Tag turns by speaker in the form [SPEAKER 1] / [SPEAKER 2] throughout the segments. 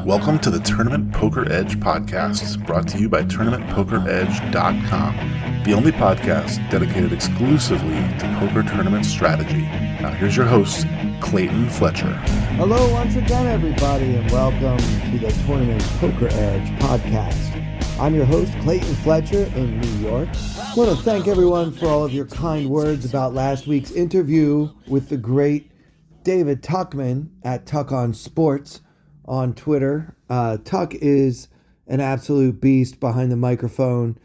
[SPEAKER 1] Welcome to the Tournament Poker Edge podcast, brought to you by TournamentPokerEdge.com, the only podcast dedicated exclusively to poker tournament strategy. Now here's your host, Clayton Fletcher.
[SPEAKER 2] Hello once again, everybody, and welcome to the Tournament Poker Edge podcast. I'm your host, Clayton Fletcher in New York. I want to thank everyone for all of your kind words about last week's interview with the great David Tuckman at Tuck on Sports on Twitter. Tuck is an absolute beast behind the microphone.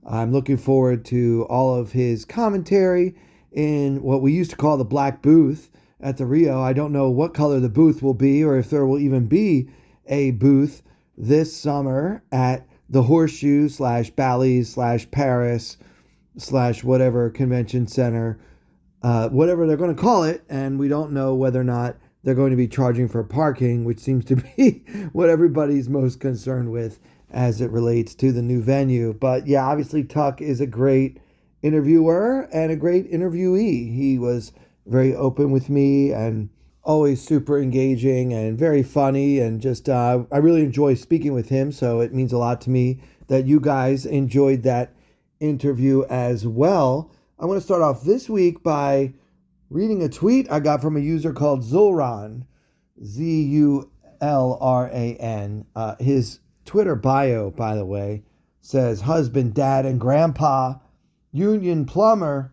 [SPEAKER 2] I'm looking forward to all of his commentary in what we used to call the Black Booth at the Rio. I don't know what color the booth will be or if there will even be a booth this summer at the Horseshoe / Bally's / Paris / whatever convention center, whatever they're going to call it. And we don't know whether or not they're going to be charging for parking, which seems to be what everybody's most concerned with as it relates to the new venue. But yeah, obviously Tuck is a great interviewer and a great interviewee. He was very open with me and always super engaging and very funny, and just I really enjoy speaking with him, so it means a lot to me that you guys enjoyed that interview as well. I want to start off this week by reading a tweet I got from a user called Zulran, Zulran. His Twitter bio, by the way, says husband, dad, and grandpa, union plumber,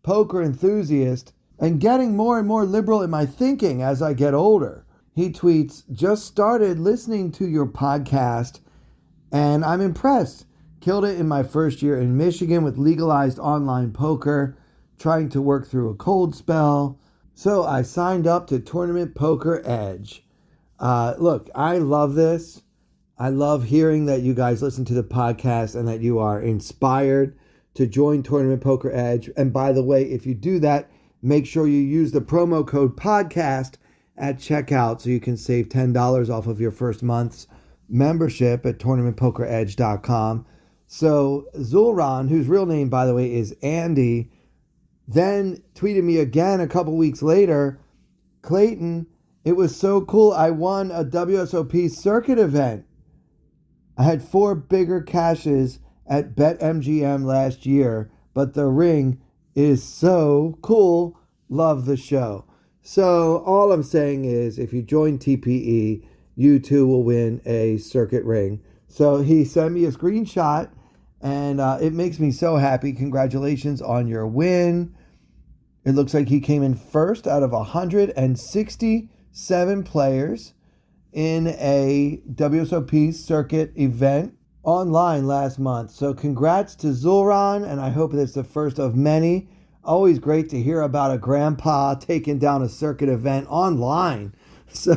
[SPEAKER 2] poker enthusiast, and getting more and more liberal in my thinking as I get older. He tweets, just started listening to your podcast and I'm impressed. Killed it in my first year in Michigan with legalized online poker, trying to work through a cold spell. So I signed up to Tournament Poker Edge. Look, I love this. I love hearing that you guys listen to the podcast and that you are inspired to join Tournament Poker Edge. And by the way, if you do that, make sure you use the promo code podcast at checkout so you can save $10 off of your first month's membership at tournamentpokeredge.com. So Zulran, whose real name, by the way, is Andy, then tweeted me again a couple weeks later, Clayton, it was so cool. I won a WSOP circuit event. I had 4 bigger cashes at BetMGM last year, but the ring is so cool. Love the show. So all I'm saying is if you join TPE, you too will win a circuit ring. So he sent me a screenshot and it makes me so happy. Congratulations on your win. It looks like he came in first out of 167 players in a WSOP circuit event online last month. So congrats to Zulran, and I hope it's the first of many. Always great to hear about a grandpa taking down a circuit event online. So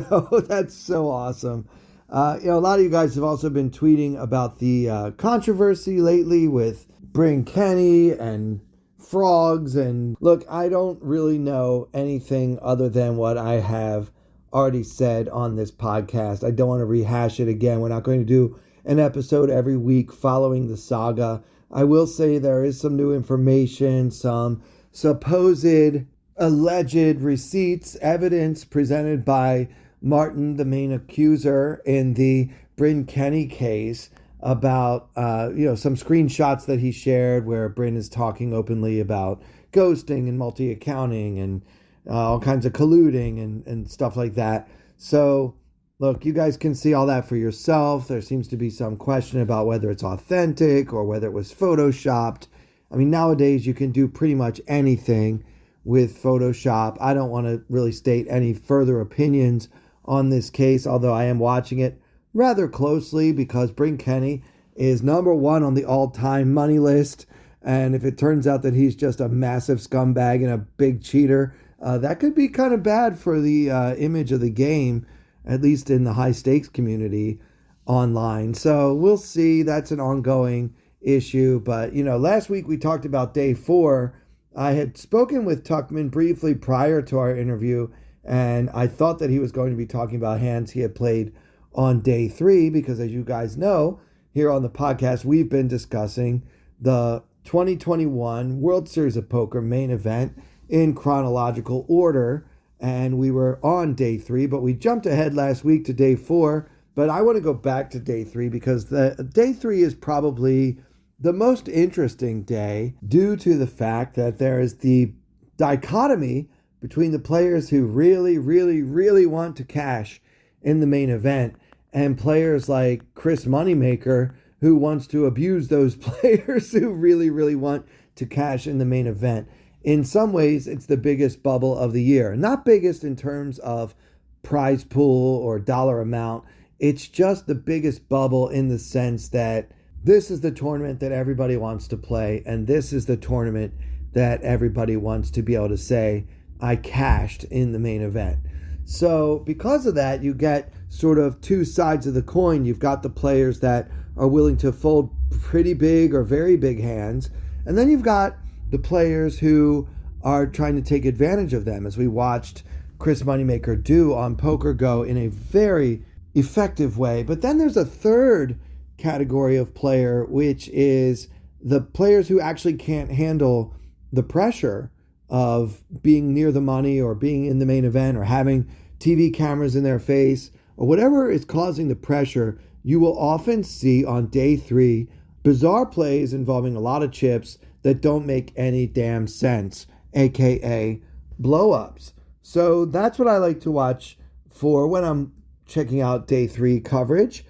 [SPEAKER 2] that's so awesome. A lot of you guys have also been tweeting about the controversy lately with Bryn Kenny and frogs. And look, I don't really know anything other than what I have already said on this podcast. I don't want to rehash it again. We're not going to do an episode every week following the saga. I will say there is some new information, some supposed alleged receipts, evidence presented by Martin, the main accuser in the Bryn Kenny case, about some screenshots that he shared where Bryn is talking openly about ghosting and multi-accounting and all kinds of colluding and stuff like that. So look, you guys can see all that for yourself. There seems to be some question about whether it's authentic or whether it was photoshopped. I mean, nowadays you can do pretty much anything with Photoshop. I don't want to really state any further opinions on this case, although I am watching it rather closely because Bryn Kenny is number 1 on the all-time money list. And if it turns out that he's just a massive scumbag and a big cheater, that could be kind of bad for the image of the game, at least in the high stakes community online. So we'll see. That's an ongoing issue. But, last week we talked about day 4. I had spoken with Tuckman briefly prior to our interview, and I thought that he was going to be talking about hands he had played on day 3, because as you guys know, here on the podcast, we've been discussing the 2021 World Series of Poker main event in chronological order. and we were on day 3, but we jumped ahead last week to day 4. But I want to go back to day 3 because day 3 is probably the most interesting day due to the fact that there is the dichotomy between the players who really, really, really want to cash in the main event and players like Chris Moneymaker who wants to abuse those players who really, really want to cash in the main event. In some ways, it's the biggest bubble of the year. Not biggest in terms of prize pool or dollar amount. It's just the biggest bubble in the sense that this is the tournament that everybody wants to play, and this is the tournament that everybody wants to be able to say, I cashed in the main event. So because of that, you get sort of two sides of the coin. You've got the players that are willing to fold pretty big or very big hands, and then you've got the players who are trying to take advantage of them, as we watched Chris Moneymaker do on Poker Go in a very effective way. But then there's a third category of player, which is the players who actually can't handle the pressure of being near the money or being in the main event or having TV cameras in their face or whatever is causing the pressure. You will often see on day 3 bizarre plays involving a lot of chips that don't make any damn sense, aka blow-ups. So that's what I like to watch for when I'm checking out day 3 coverage.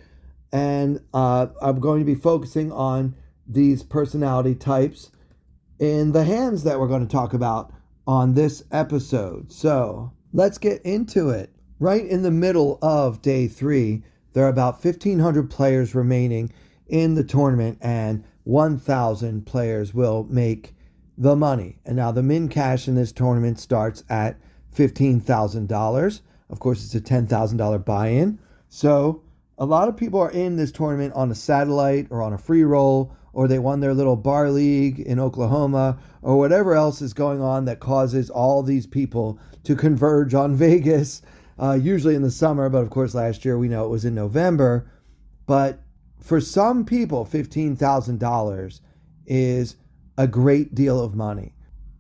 [SPEAKER 2] And I'm going to be focusing on these personality types in the hands that we're going to talk about on this episode. So let's get into it. Right in the middle of day 3, there are about 1,500 players remaining in the tournament, and 1,000 players will make the money. And now the min cash in this tournament starts at $15,000. Of course, it's a $10,000 buy-in. So a lot of people are in this tournament on a satellite or on a free roll, or they won their little bar league in Oklahoma, or whatever else is going on that causes all these people to converge on Vegas, usually in the summer. But of course, last year we know it was in November. But for some people, $15,000 is a great deal of money.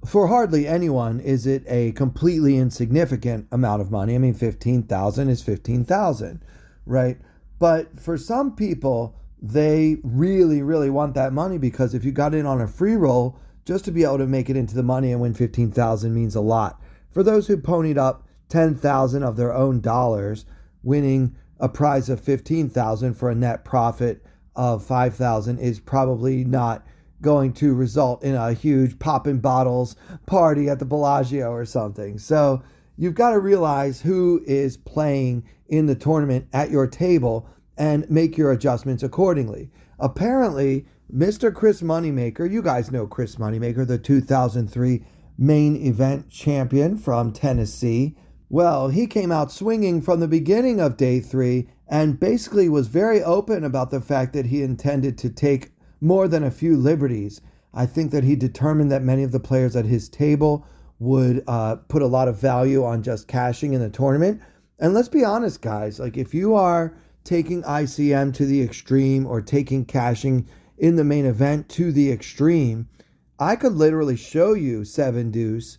[SPEAKER 2] For hardly anyone is it a completely insignificant amount of money. I mean, 15,000 is 15,000, right? But for some people, they really, really want that money, because if you got in on a free roll, just to be able to make it into the money and win 15,000 means a lot. For those who ponied up 10,000 of their own dollars, winning a prize of 15,000 for a net profit of 5,000 is probably not going to result in a huge popping bottles party at the Bellagio or something. So you've got to realize who is playing in the tournament at your table and make your adjustments accordingly. Apparently, Mr. Chris Moneymaker, you guys know Chris Moneymaker, the 2003 main event champion from Tennessee. Well, he came out swinging from the beginning of day 3 and basically was very open about the fact that he intended to take more than a few liberties. I think that he determined that many of the players at his table would put a lot of value on just cashing in the tournament. And let's be honest, guys, like if you are taking ICM to the extreme or taking cashing in the main event to the extreme, I could literally show you 7 deuce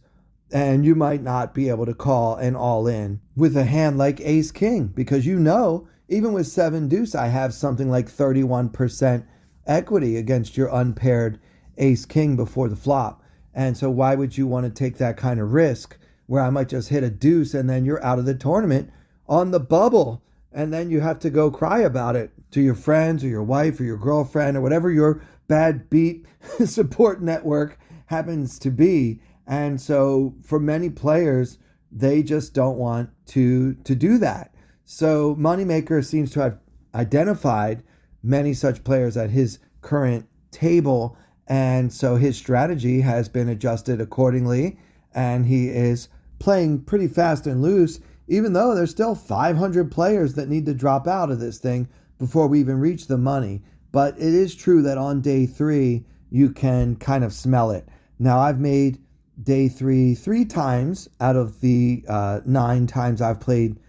[SPEAKER 2] and you might not be able to call an all in with a hand like ace king, because even with 7 deuce, I have something like 31% equity against your unpaired ace king before the flop. And so why would you want to take that kind of risk where I might just hit a deuce and then you're out of the tournament on the bubble, and then you have to go cry about it to your friends or your wife or your girlfriend or whatever your bad beat support network happens to be. And so for many players, they just don't want to do that. So Moneymaker seems to have identified many such players at his current table, and so his strategy has been adjusted accordingly, and he is playing pretty fast and loose, even though there's still 500 players that need to drop out of this thing before we even reach the money. But it is true that on day 3, you can kind of smell it. Now, I've made day 3 times out of the 9 times I've played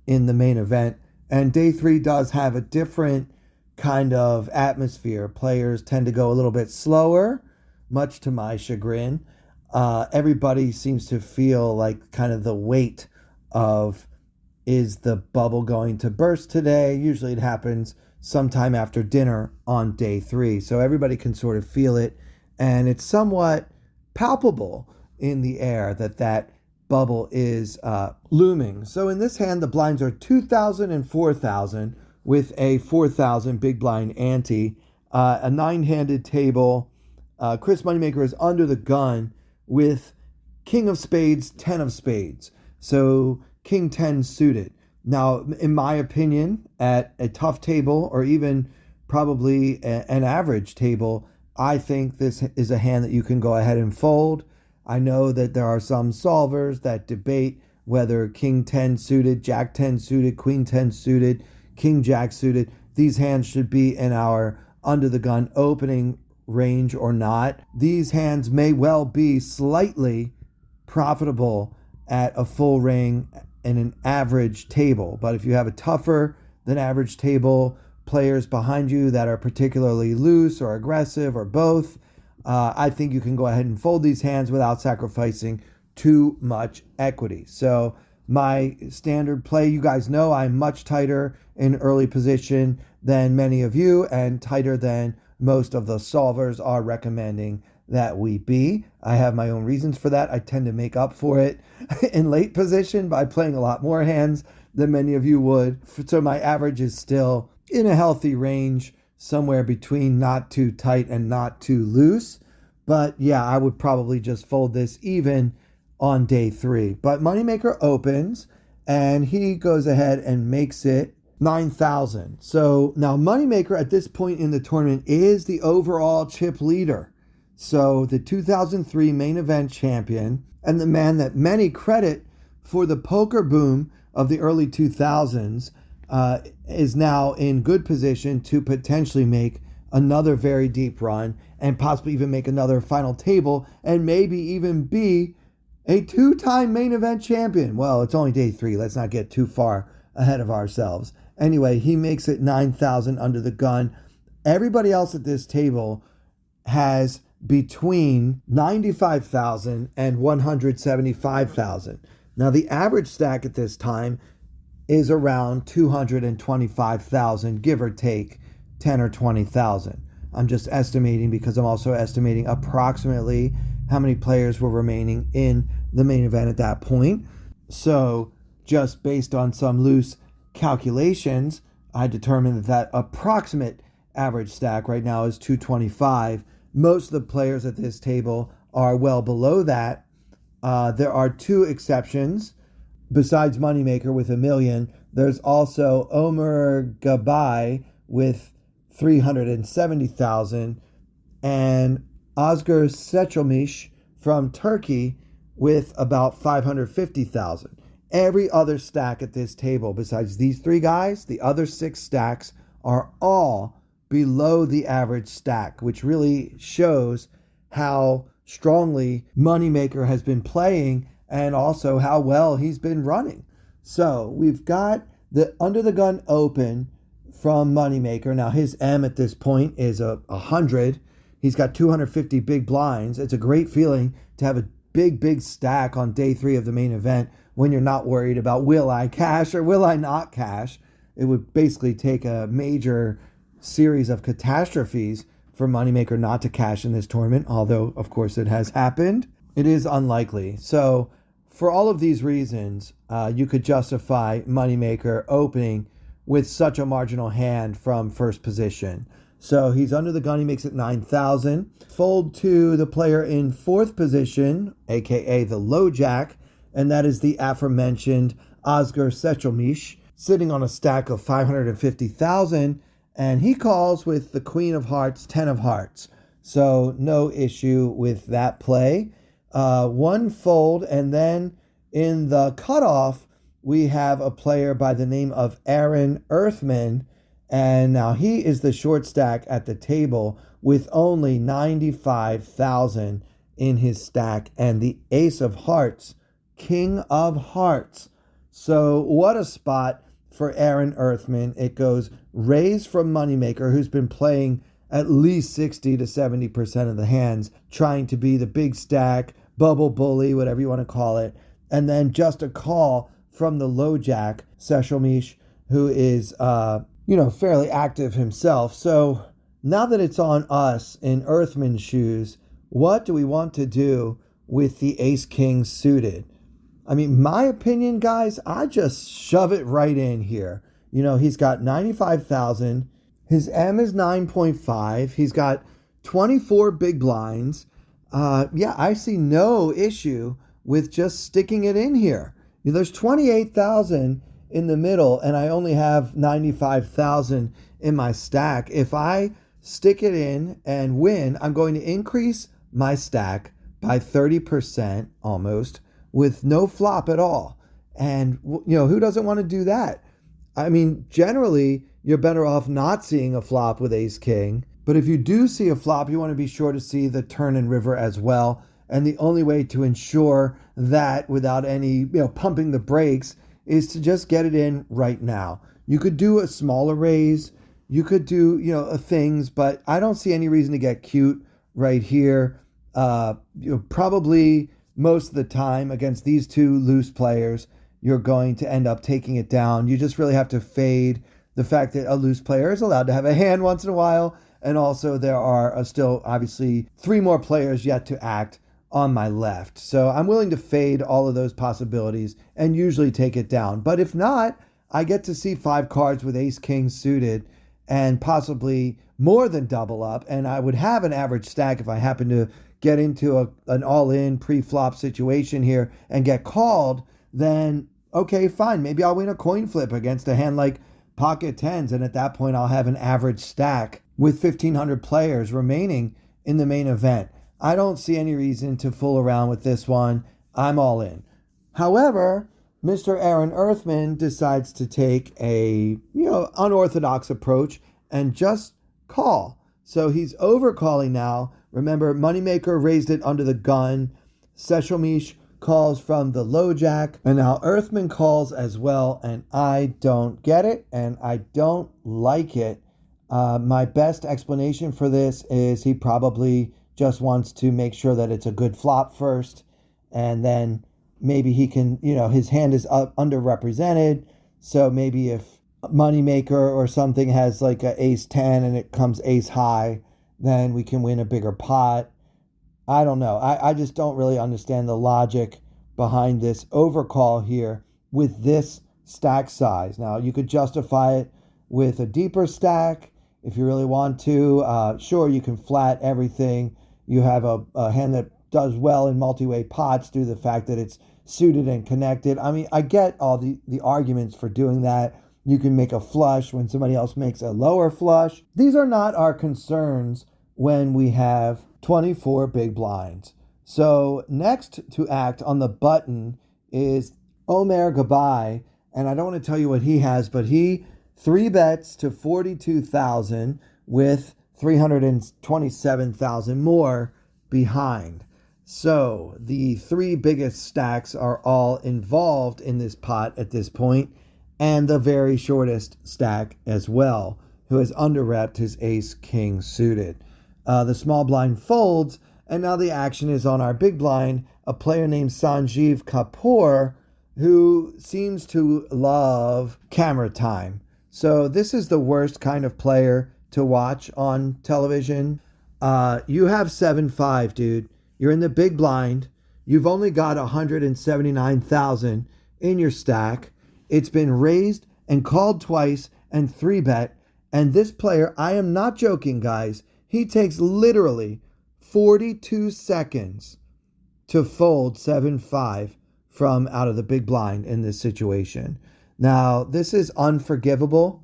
[SPEAKER 2] in the main event, and day 3 does have a different kind of atmosphere. Players tend to go a little bit slower, much to my chagrin. Everybody seems to feel like kind of the weight of, is the bubble going to burst today? Usually it happens sometime after dinner on day 3. So everybody can sort of feel it. And it's somewhat palpable in the air that bubble is looming. So in this hand, the blinds are 2,000 and 4,000 with a 4,000 big blind ante. A 9-handed table. Chris Moneymaker is under the gun with King of Spades, 10 of Spades. So King 10 suited. Now, in my opinion, at a tough table or even probably an average table, I think this is a hand that you can go ahead and fold. I know that there are some solvers that debate whether King 10 suited, Jack 10 suited, Queen 10 suited, King Jack suited. These hands should be in our under the gun opening range or not. These hands may well be slightly profitable at a full ring and an average table. But if you have a tougher than average table, players behind you that are particularly loose or aggressive or both, I think you can go ahead and fold these hands without sacrificing too much equity. So my standard play, you guys know I'm much tighter in early position than many of you and tighter than most of the solvers are recommending that we be. I have my own reasons for that. I tend to make up for it in late position by playing a lot more hands than many of you would. So my average is still in a healthy range, somewhere between not too tight and not too loose. But yeah, I would probably just fold this even on day 3. But Moneymaker opens and he goes ahead and makes it 9,000. So now Moneymaker at this point in the tournament is the overall chip leader. So the 2003 main event champion and the man that many credit for the poker boom of the early 2000s is now in good position to potentially make another very deep run and possibly even make another final table and maybe even be a 2-time main event champion. Well, it's only day 3. Let's not get too far ahead of ourselves. Anyway, he makes it 9,000 under the gun. Everybody else at this table has between 95,000 and 175,000. Now, the average stack at this time is around 225,000, give or take 10 or 20,000. I'm just estimating because I'm also estimating approximately how many players were remaining in the main event at that point. So just based on some loose calculations, I determined that approximate average stack right now is 225. Most of the players at this table are well below that. There are 2 exceptions. Besides Moneymaker with $1 million, there's also Omer Gabay with 370,000 and Özgür Seçilmiş from Turkey with about 550,000. Every other stack at this table, besides these 3 guys, the other 6 stacks are all below the average stack, which really shows how strongly Moneymaker has been playing and also how well he's been running. So we've got the under the gun open from Moneymaker. Now his M at this point is 100. He's got 250 big blinds. It's a great feeling to have a big stack on day 3 of the main event when you're not worried about will I cash or will I not cash. It would basically take a major series of catastrophes for Moneymaker not to cash in this tournament, although of course it has happened. It is unlikely. So for all of these reasons, you could justify Moneymaker opening with such a marginal hand from first position. So he's under the gun. He makes it 9,000. Fold to the player in 4th position, aka the low jack, and that is the aforementioned Özgür Seçilmiş, sitting on a stack of 550,000, and he calls with the Queen of Hearts, 10 of Hearts. So no issue with that play. 1 fold, and then in the cutoff, we have a player by the name of Aaron Earthman, and now he is the short stack at the table with only 95,000 in his stack, and the Ace of Hearts, King of Hearts. So what a spot for Aaron Earthman. It goes raise from Moneymaker, who's been playing at least 60 to 70% of the hands, trying to be the big stack, bubble bully, whatever you want to call it, and then just a call from the low jack, Seshelmish, who is, fairly active himself. So now that it's on us in Earthman's shoes, what do we want to do with the ace-king suited? I mean, my opinion, guys, I just shove it right in here. He's got 95,000. His M is 9.5. He's got 24 big blinds. I see no issue with just sticking it in here. There's 28,000 in the middle, and I only have 95,000 in my stack. If I stick it in and win, I'm going to increase my stack by 30% almost with no flop at all. And, who doesn't want to do that? I mean, generally, you're better off not seeing a flop with ace king. But if you do see a flop, you want to be sure to see the turn and river as well. And the only way to ensure that without any, pumping the brakes is to just get it in right now. You could do a smaller raise. You could do, things, but I don't see any reason to get cute right here. Probably most of the time against these two loose players, you're going to end up taking it down. You just really have to fade the fact that a loose player is allowed to have a hand once in a while. And also there are still obviously 3 more players yet to act on my left. So I'm willing to fade all of those possibilities and usually take it down. But if not, I get to see 5 cards with ace king suited and possibly more than double up. And I would have an average stack if I happen to get into an all-in pre-flop situation here and get called. Then, okay, fine. Maybe I'll win a coin flip against a hand like pocket tens. And at that point, I'll have an average stack with 1,500 players remaining in the main event. I don't see any reason to fool around with this one. I'm all in. However, Mr. Aaron Earthman decides to take a, unorthodox approach and just call. So he's overcalling now. Remember, Moneymaker raised it under the gun. Seshelmish calls from the low jack. And now Earthman calls as well. And I don't get it. And I don't like it. My best explanation for this is he probably just wants to make sure that it's a good flop first. And then maybe he can, his hand is underrepresented. So maybe if Moneymaker or something has like a ace 10 and it comes ace high, then we can win a bigger pot. I don't know. I just don't really understand the logic behind this overcall here with this stack size. Now, you could justify it with a deeper stack if you really want to. Sure, you can flat everything. You have a hand that does well in multi-way pots due to the fact that it's suited and connected. I mean, I get all the arguments for doing that. You can make a flush when somebody else makes a lower flush. These are not our concerns when we have 24 big blinds. So next to act on the button is Omer Gabay. And I don't want to tell you what he has, but he 3 bets to 42,000 with 327,000 more behind. So the 3 biggest stacks are all involved in this pot at this point, and the very shortest stack as well, who has underrepped his ace king suited. The small blind folds, and now the action is on our big blind, a player named Sanjeev Kapoor, who seems to love camera time. So this is the worst kind of player to watch on television. You have 7-5, dude. You're in the big blind. You've only got 179,000 in your stack. It's been raised and called twice and 3-bet. And this player, I am not joking, guys. He takes literally 42 seconds to fold 7-5 from out of the big blind in this situation. Now, this is unforgivable.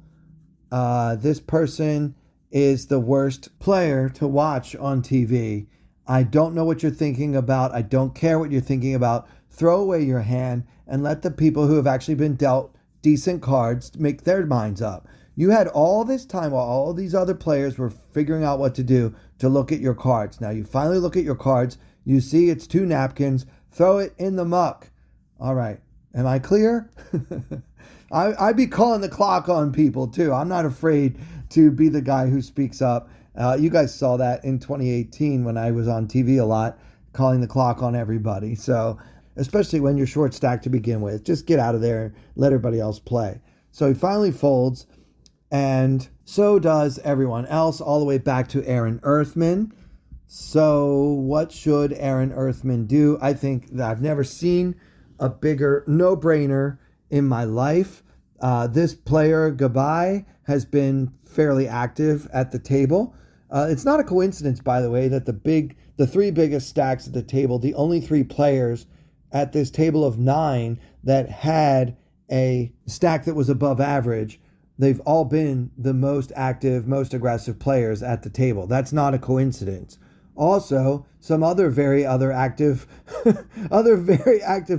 [SPEAKER 2] This person is the worst player to watch on TV. I don't know what you're thinking about. I don't care what you're thinking about. Throw away your hand and let the people who have actually been dealt decent cards make their minds up. You had all this time while all these other players were figuring out what to do to look at your cards. Now you finally look at your cards. You see it's 2 napkins. Throw it in the muck. All right. Am I clear? I'd be calling the clock on people too. I'm not afraid to be the guy who speaks up. You guys saw that in 2018 when I was on TV a lot, calling the clock on everybody. So especially when you're short stacked to begin with. Just get out of there and let everybody else play. So he finally folds, and so does everyone else, all the way back to Aaron Earthman. So what should Aaron Earthman do? I think that I've never seen a bigger no-brainer in my life. This player, Gabai, has been fairly active at the table. It's not a coincidence, by the way, that the three biggest stacks at the table, the only three players at this table of 9 that had a stack that was above average, they've all been the most active, most aggressive players at the table. That's not a coincidence. Also, some other very active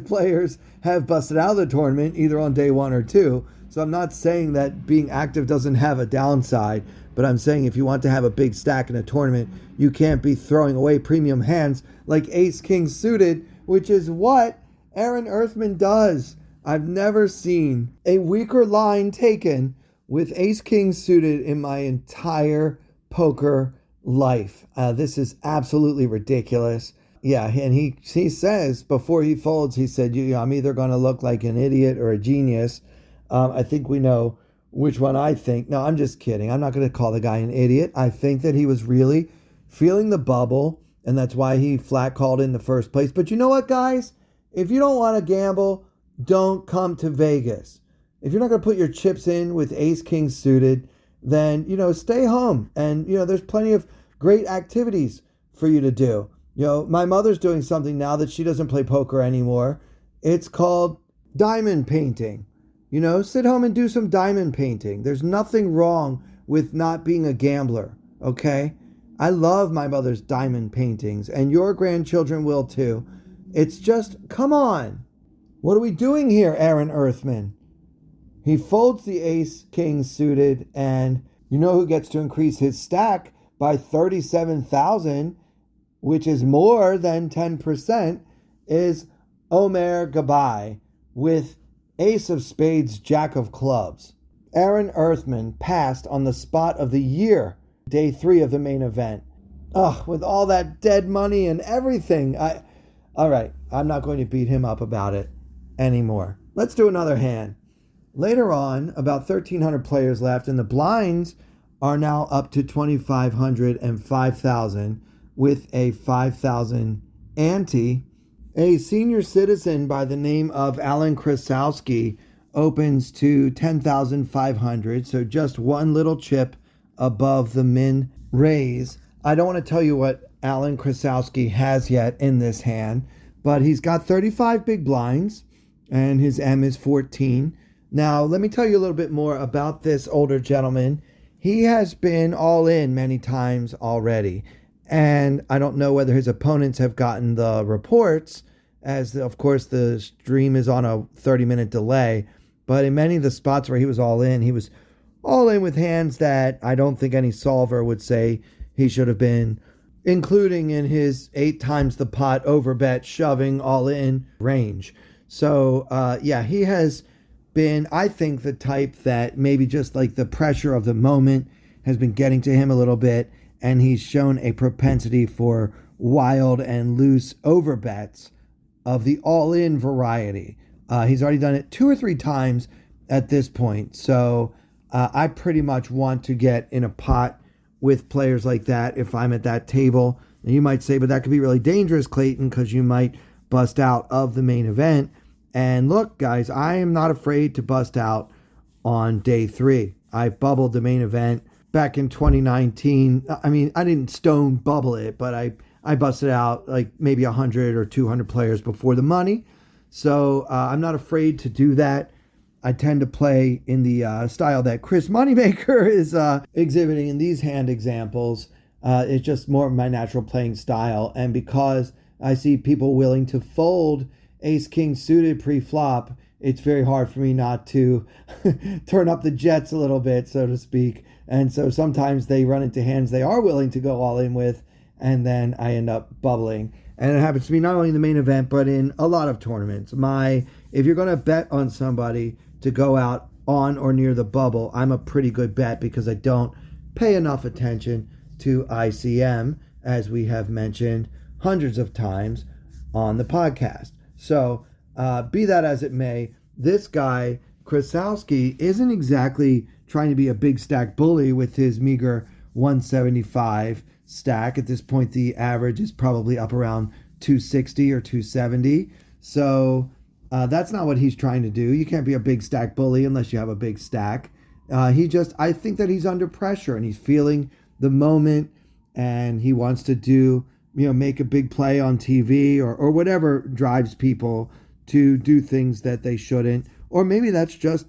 [SPEAKER 2] players have busted out of the tournament either on day 1 or 2. So I'm not saying that being active doesn't have a downside, but I'm saying if you want to have a big stack in a tournament, you can't be throwing away premium hands like ace king suited, which is what Aaron Earthman does. I've never seen a weaker line taken with ace king suited in my entire poker life. This is absolutely ridiculous. Yeah, and he says before he folds, he said, I'm either going to look like an idiot or a genius. I think we know which one I think. No, I'm just kidding. I'm not going to call the guy an idiot. I think that he was really feeling the bubble, and that's why he flat called in the first place. But you know what, guys? If you don't want to gamble, don't come to Vegas. If you're not going to put your chips in with ace king suited, then, stay home. And, there's plenty of great activities for you to do. My mother's doing something now that she doesn't play poker anymore. It's called diamond painting. Sit home and do some diamond painting. There's nothing wrong with not being a gambler, okay? I love my mother's diamond paintings, and your grandchildren will too. It's just, come on. What are we doing here, Aaron Earthman? He folds the ace king suited, and you know who gets to increase his stack by 37,000, which is more than 10%, is Omer Gabai with ace of spades, jack of clubs. Aaron Earthman passed on the spot of the year, day 3 of the main event. With all that dead money and everything. All right, I'm not going to beat him up about it anymore. Let's do another hand. Later on, about 1,300 players left, and the blinds are now up to 2,500 and 5,000 with a 5,000 ante. A senior citizen by the name of Alan Krasowski opens to 10,500, so just one little chip above the min raise. I don't want to tell you what Alan Krasowski has yet in this hand, but he's got 35 big blinds, and his M is 14. Now, let me tell you a little bit more about this older gentleman. He has been all in many times already, and I don't know whether his opponents have gotten the reports, as of course the stream is on a 30-minute delay, but in many of the spots where he was all in with hands that I don't think any solver would say he should have been, including in his 8 times the pot overbet shoving all in range. So, he has been, I think, the type that maybe just like the pressure of the moment has been getting to him a little bit, and he's shown a propensity for wild and loose overbets of the all-in variety. He's already done it 2 or 3 times at this point, so I pretty much want to get in a pot with players like that if I'm at that table. And you might say, but that could be really dangerous, Clayton, because you might bust out of the main event. And look, guys, I am not afraid to bust out on day 3. I bubbled the main event back in 2019. I mean, I didn't stone bubble it, but I busted out like maybe 100 or 200 players before the money. So I'm not afraid to do that. I tend to play in the style that Chris Moneymaker is exhibiting in these hand examples. It's just more of my natural playing style. And because I see people willing to fold ace-king suited pre-flop, it's very hard for me not to turn up the jets a little bit, so to speak. And so sometimes they run into hands they are willing to go all in with, and then I end up bubbling. And it happens to me not only in the main event, but in a lot of tournaments. If you're going to bet on somebody to go out on or near the bubble, I'm a pretty good bet because I don't pay enough attention to ICM, as we have mentioned hundreds of times on the podcast. So be that as it may, this guy, Krasowski, isn't exactly trying to be a big stack bully with his meager 175 stack. At this point, the average is probably up around 260 or 270. So that's not what he's trying to do. You can't be a big stack bully unless you have a big stack. I think that he's under pressure and he's feeling the moment and he wants to do, make a big play on TV or whatever drives people to do things that they shouldn't. Or maybe that's just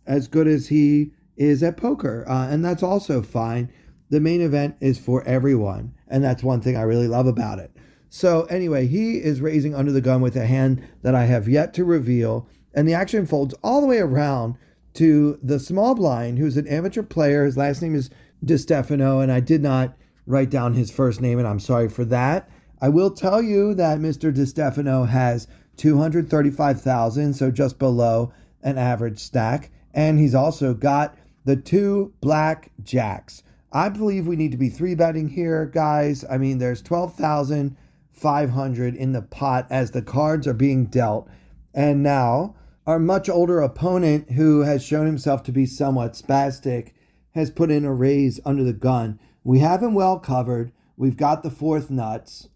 [SPEAKER 2] as good as he is at poker. And that's also fine. The main event is for everyone. And that's one thing I really love about it. So anyway, he is raising under the gun with a hand that I have yet to reveal. And the action folds all the way around to the small blind, who's an amateur player. His last name is DiStefano, and I did not write down his first name, and I'm sorry for that. I will tell you that Mr. DiStefano has 235,000, so just below an average stack. And he's also got the 2 black jacks. I believe we need to be 3-betting here, guys. I mean, there's 12,500 in the pot as the cards are being dealt. And now our much older opponent, who has shown himself to be somewhat spastic, has put in a raise under the gun. We have him well covered. We've got the 4th nuts.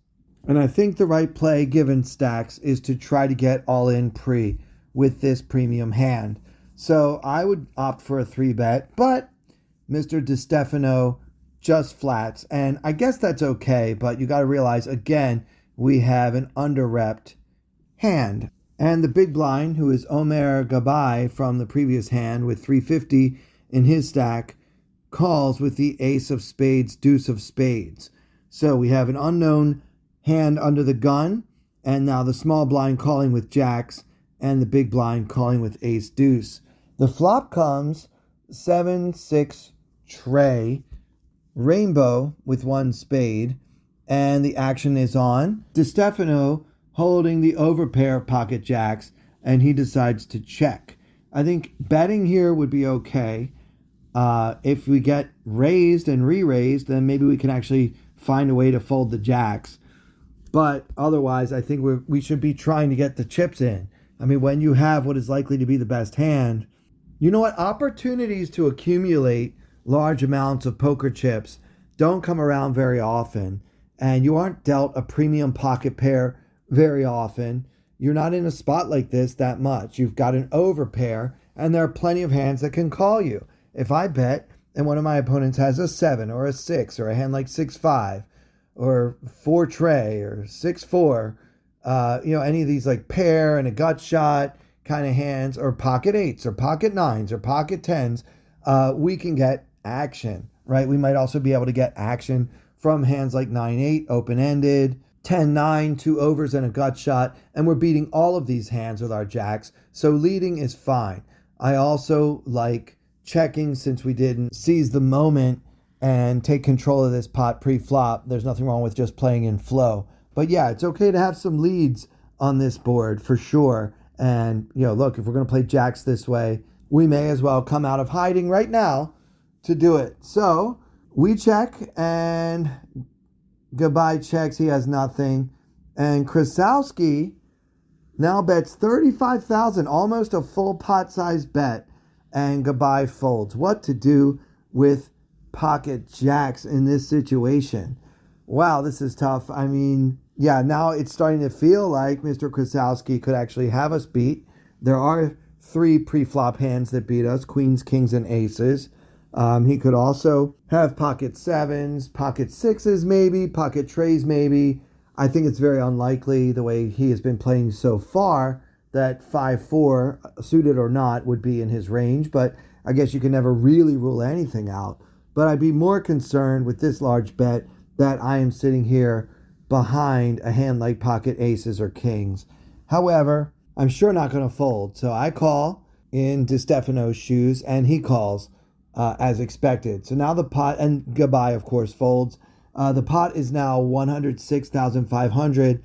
[SPEAKER 2] And I think the right play, given stacks, is to try to get all in pre with this premium hand. So I would opt for a 3-bet, but Mr. DiStefano just flats. And I guess that's okay, but you got to realize, again, we have an under-repped hand. And the big blind, who is Omer Gabay from the previous hand with 350 in his stack, calls with the ace of spades, deuce of spades. So we have an unknown hand under the gun, and now the small blind calling with jacks, and the big blind calling with ace deuce. The flop comes 7-6 tray, rainbow with 1 spade, and the action is on. DiStefano holding the overpair pocket jacks, and he decides to check. I think betting here would be okay. If we get raised and re-raised, then maybe we can actually find a way to fold the jacks. But otherwise, I think we should be trying to get the chips in. I mean, when you have what is likely to be the best hand, you know what? Opportunities to accumulate large amounts of poker chips don't come around very often. And you aren't dealt a premium pocket pair very often. You're not in a spot like this that much. You've got an overpair, and there are plenty of hands that can call you. If I bet and one of my opponents has a 7 or a 6 or a hand like 6-5 or 4 tray or 6-4, any of these like pair and a gut shot kind of hands, or pocket 8s or pocket 9s or pocket 10s, we can get action, right? We might also be able to get action from hands like 9-8, open-ended, 10-9, 2 overs and a gut shot, and we're beating all of these hands with our jacks, so leading is fine. I also like checking, since we didn't seize the moment and take control of this pot pre-flop. There's nothing wrong with just playing in flow. But yeah, it's okay to have some leads on this board for sure. And, look, if we're going to play jacks this way, we may as well come out of hiding right now to do it. So we check, and Gabay checks. He has nothing. And Krasowski now bets 35,000, almost a full pot-sized bet. And Gabay folds. What to do with pocket jacks in this situation? Wow, this is tough. I mean, yeah, now it's starting to feel like Mr. Krasowski could actually have us beat. There are 3 pre-flop hands that beat us: queens, kings, and aces. He could also have pocket 7s, pocket 6s maybe, pocket trays maybe. I think it's very unlikely, the way he has been playing so far, that 5-4, suited or not, would be in his range. But I guess you can never really rule anything out. But I'd be more concerned with this large bet that I am sitting here behind a hand like pocket aces or kings. However, I'm sure not going to fold. So I call in DiStefano's shoes, and he calls as expected. So now the pot, and Gabay, of course, folds. The pot is now 106,500.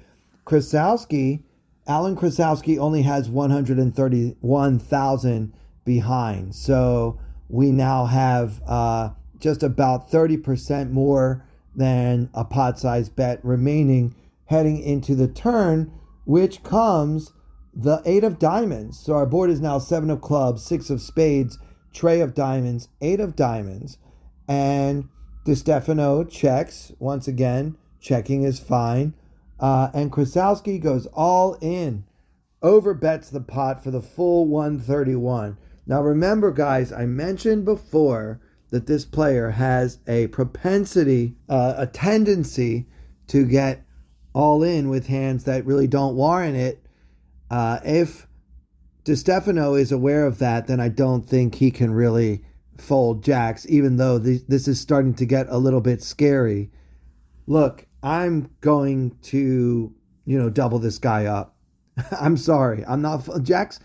[SPEAKER 2] Alan Krasowski only has 131,000 behind. So we now have just about 30% more than a pot-sized bet remaining heading into the turn, which comes the 8 of diamonds. So our board is now 7 of clubs, 6 of spades, tray of diamonds, 8 of diamonds. And DiStefano checks. Once again, checking is fine. And Krasowski goes all in. Overbets the pot for the full 131. Now remember, guys, I mentioned before that this player has a propensity, a tendency to get all in with hands that really don't warrant it. If DiStefano is aware of that, then I don't think he can really fold jacks, even though this is starting to get a little bit scary. Look, I'm going to, double this guy up. I'm sorry. I'm not jacks.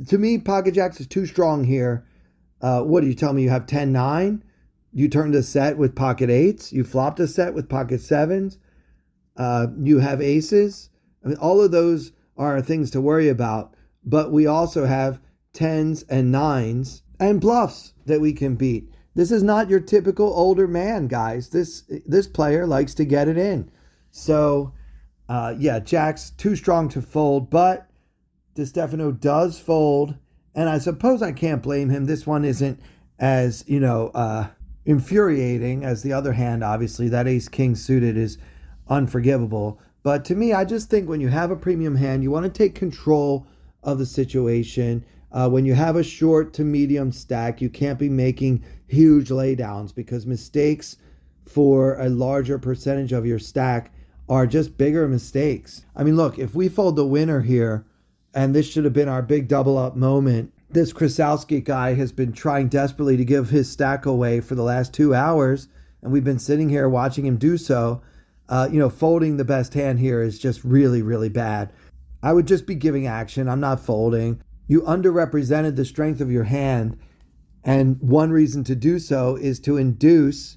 [SPEAKER 2] To me, pocket jacks is too strong here. What do you tell me? You have 10-9? You turned a set with pocket 8s. You flopped a set with pocket 7s. You have aces. I mean, all of those are things to worry about. But we also have 10s and 9s and bluffs that we can beat. This is not your typical older man, guys. This player likes to get it in. So, jacks too strong to fold, but DiStefano does fold, and I suppose I can't blame him. This one isn't as, infuriating as the other hand. Obviously, that ace-king suited is unforgivable. But to me, I just think when you have a premium hand, you want to take control of the situation. When you have a short to medium stack, you can't be making huge laydowns because mistakes for a larger percentage of your stack are just bigger mistakes. I mean, look, if we fold the winner here, and this should have been our big double up moment, this Krasowski guy has been trying desperately to give his stack away for the last 2 hours, and we've been sitting here watching him do so. Folding the best hand here is just really, really bad. I would just be giving action. I'm not folding. You underrepresented the strength of your hand, and one reason to do so is to induce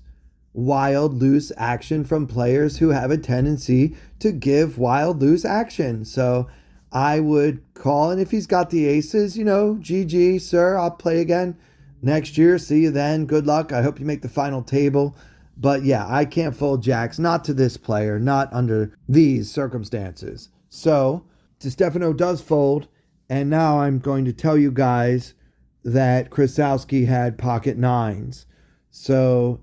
[SPEAKER 2] wild, loose action from players who have a tendency to give wild, loose action. So I would call, and if he's got the aces, GG, sir, I'll play again next year. See you then. Good luck. I hope you make the final table. But yeah, I can't fold jacks, not to this player, not under these circumstances. So DiStefano does fold, and now I'm going to tell you guys that Krasowski had pocket 9s. So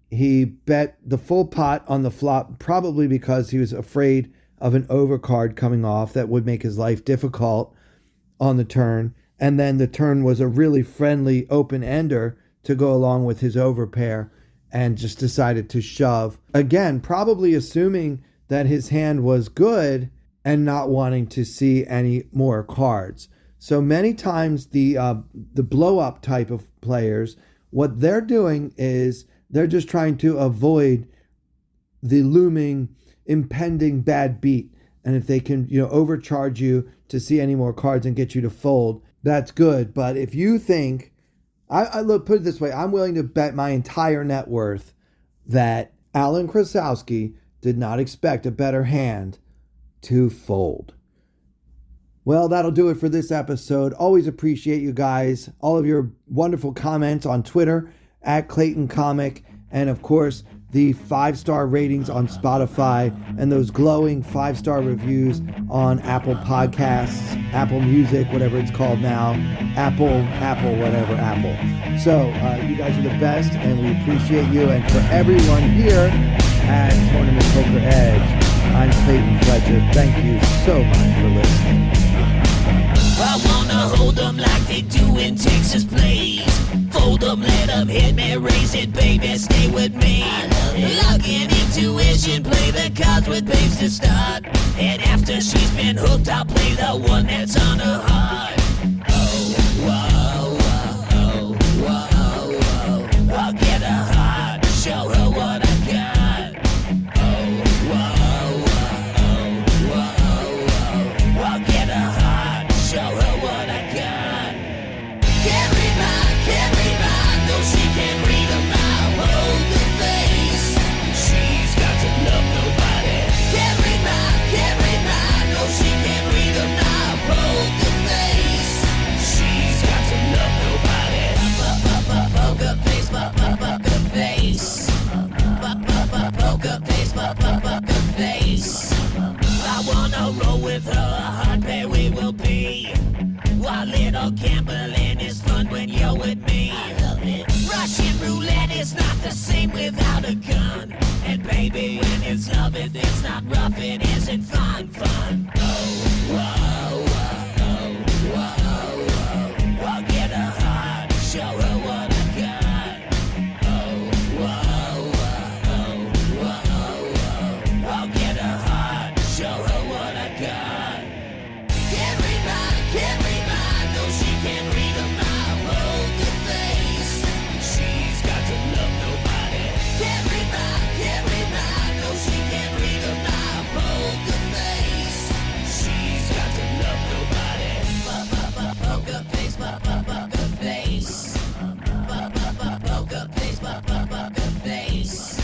[SPEAKER 2] he bet the full pot on the flop, probably because he was afraid of an overcard coming off that would make his life difficult on the turn. And then the turn was a really friendly open-ender to go along with his overpair, and just decided to shove. Again, probably assuming that his hand was good and not wanting to see any more cards. So many times the blow-up type of players, what they're doing is they're just trying to avoid the looming, impending bad beat. And if they can, overcharge you to see any more cards and get you to fold, that's good. But if you think, look, put it this way, I'm willing to bet my entire net worth that Alan Krasowski did not expect a better hand to fold. Well, that'll do it for this episode. Always appreciate you guys, all of your wonderful comments on Twitter at Clayton Comic, and of course, the 5-star ratings on Spotify and those glowing 5-star reviews on Apple Podcasts, Apple Music, whatever it's called now, Apple, whatever, Apple. So you guys are the best, and we appreciate you. And for everyone here at Tournament Poker Edge, I'm Clayton Fletcher. Thank you so much for listening.
[SPEAKER 3] I wanna hold them like they do in Texas Plays. Fold them, let them hit me, raise it, baby, stay with me. Luck and intuition, play the cards with babes to start. And after she's been hooked, I'll play the one that's on her heart. Oh, whoa, whoa, whoa, whoa. I'll get her heart, show her what I got. Oh, whoa, whoa, whoa, whoa. I'll get her heart, show her what I got. Can't read mine, no she can't read a mile. Poker face, she's got to love nobody. Can't read mine, no she can't read a mile. Poker face, she's got to love nobody. Poker face, poker face. Poker face, poker face. I wanna roll with her, a hot pair we will be. Oh, gambling is fun when you're with me. I love it. Russian roulette is not the same without a gun. And baby, when it's love, if it's not rough, it isn't fun. Oh, whoa, whoa, whoa, whoa. I'll get her hard, show her what I got. Oh, whoa, whoa, whoa, whoa. I'll get her hard, show her what I got. Can't read mine, no she can't read a mile. Poker face, she's got to love nobody. Can't read mine, no she can't read a mile. Poker face, she's got to love nobody. Poker face, poker face. Poker face, poker face.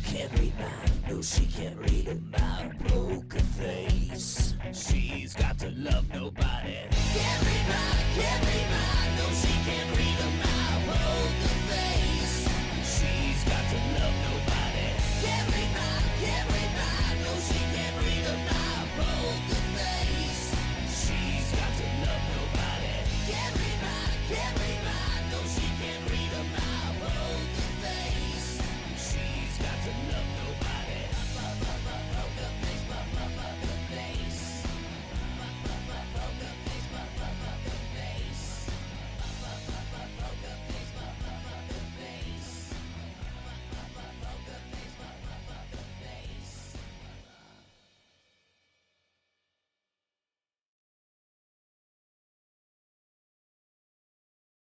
[SPEAKER 3] Can't read mine, no she can't read a mile. Poker face, she's got to love nobody. Can't read mine,